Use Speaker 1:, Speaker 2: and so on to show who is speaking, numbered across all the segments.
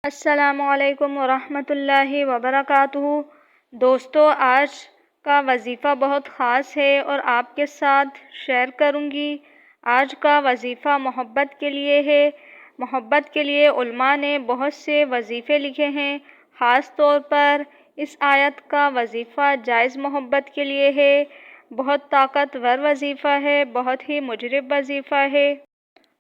Speaker 1: السلام علیکم ورحمۃ اللہ وبرکاتہ۔ دوستو، آج کا وظیفہ بہت خاص ہے اور آپ کے ساتھ شیئر کروں گی۔ آج کا وظیفہ محبت کے لیے ہے۔ محبت کے لیے علماء نے بہت سے وظیفے لکھے ہیں۔ خاص طور پر اس آیت کا وظیفہ جائز محبت کے لیے ہے۔ بہت طاقتور وظیفہ ہے، بہت ہی مجرب وظیفہ ہے۔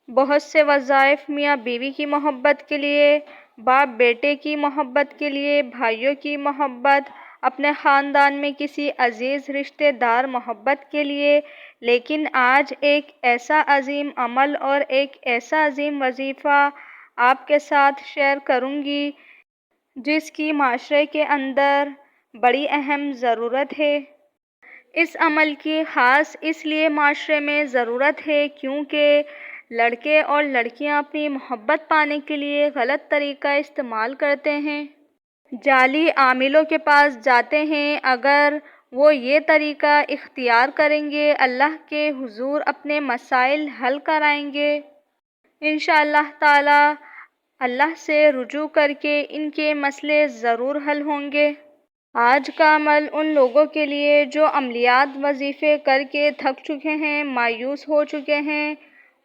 Speaker 1: بہت سے وظائف میاں بیوی کی محبت کے لیے، باپ بیٹے کی محبت کے لیے، بھائیوں کی محبت، اپنے خاندان میں کسی عزیز رشتہ دار محبت کے لیے۔ لیکن آج ایک ایسا عظیم عمل اور ایک ایسا عظیم وظیفہ آپ کے ساتھ شیئر کروں گی جس کی معاشرے کے اندر بڑی اہم ضرورت ہے۔ اس عمل کی خاص اس لیے معاشرے میں ضرورت ہے کیونکہ لڑکے اور لڑکیاں اپنی محبت پانے کے لیے غلط طریقہ استعمال کرتے ہیں، جعلی عاملوں کے پاس جاتے ہیں۔ اگر وہ یہ طریقہ اختیار کریں گے، اللہ کے حضور اپنے مسائل حل کرائیں گے۔ انشاءاللہ تعالی اللہ سے رجوع کر کے ان کے مسئلے ضرور حل ہوں گے۔ آج کا عمل ان لوگوں کے لیے جو عملیات وظیفے کر کے تھک چکے ہیں، مایوس ہو چکے ہیں،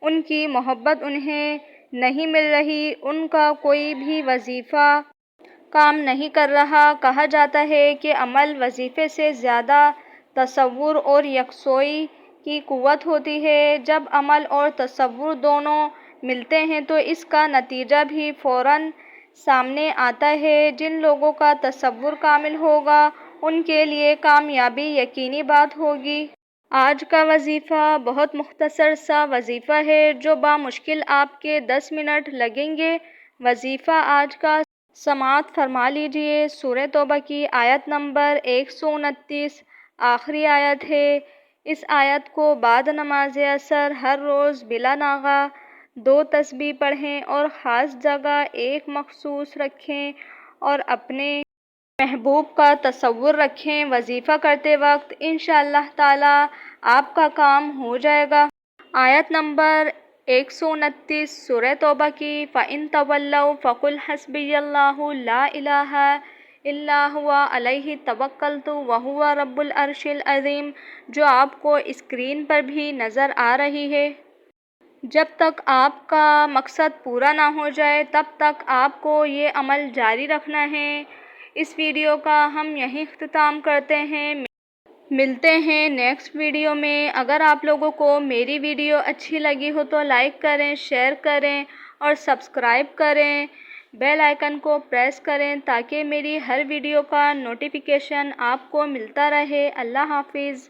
Speaker 1: ان کی محبت انہیں نہیں مل رہی، ان کا کوئی بھی وظیفہ کام نہیں کر رہا۔ کہا جاتا ہے کہ عمل وظیفے سے زیادہ تصور اور یکسوئی کی قوت ہوتی ہے۔ جب عمل اور تصور دونوں ملتے ہیں تو اس کا نتیجہ بھی فوراً سامنے آتا ہے۔ جن لوگوں کا تصور کامل ہوگا ان کے لیے کامیابی یقینی بات ہوگی۔ آج کا وظیفہ بہت مختصر سا وظیفہ ہے جو بامشکل آپ کے 10 منٹ لگیں گے۔ وظیفہ آج کا سماعت فرما لیجئے۔ سورہ توبہ کی آیت نمبر 129 آخری آیت ہے۔ اس آیت کو بعد نماز عصر ہر روز بلا ناغہ 2 تسبیح پڑھیں اور خاص جگہ ایک مخصوص رکھیں اور اپنے محبوب کا تصور رکھیں۔ وظیفہ کرتے وقت انشاءاللہ تعالی آپ کا کام ہو جائے گا۔ آیت نمبر 129 سورہ توبہ کی فَإِن تَوَلَّوْا فَقُلْ حَسْبِيَ اللَّهُ لَا إِلَٰهَ إِلَّا هُوَ عَلَيْهِ تَوَكَّلْتُ وَهُوَ رَبُّ الْعَرْشِ الْعَظِيمِ، جو آپ کو اسکرین پر بھی نظر آ رہی ہے۔ جب تک آپ کا مقصد پورا نہ ہو جائے تب تک آپ کو یہ عمل جاری رکھنا ہے۔ اس ویڈیو کا ہم یہیں اختتام کرتے ہیں۔ ملتے ہیں نیکسٹ ویڈیو میں۔ اگر آپ لوگوں کو میری ویڈیو اچھی لگی ہو تو لائک کریں، شیئر کریں اور سبسکرائب کریں۔ بیل آئیکن کو پریس کریں تاکہ میری ہر ویڈیو کا نوٹیفیکیشن آپ کو ملتا رہے۔ اللہ حافظ۔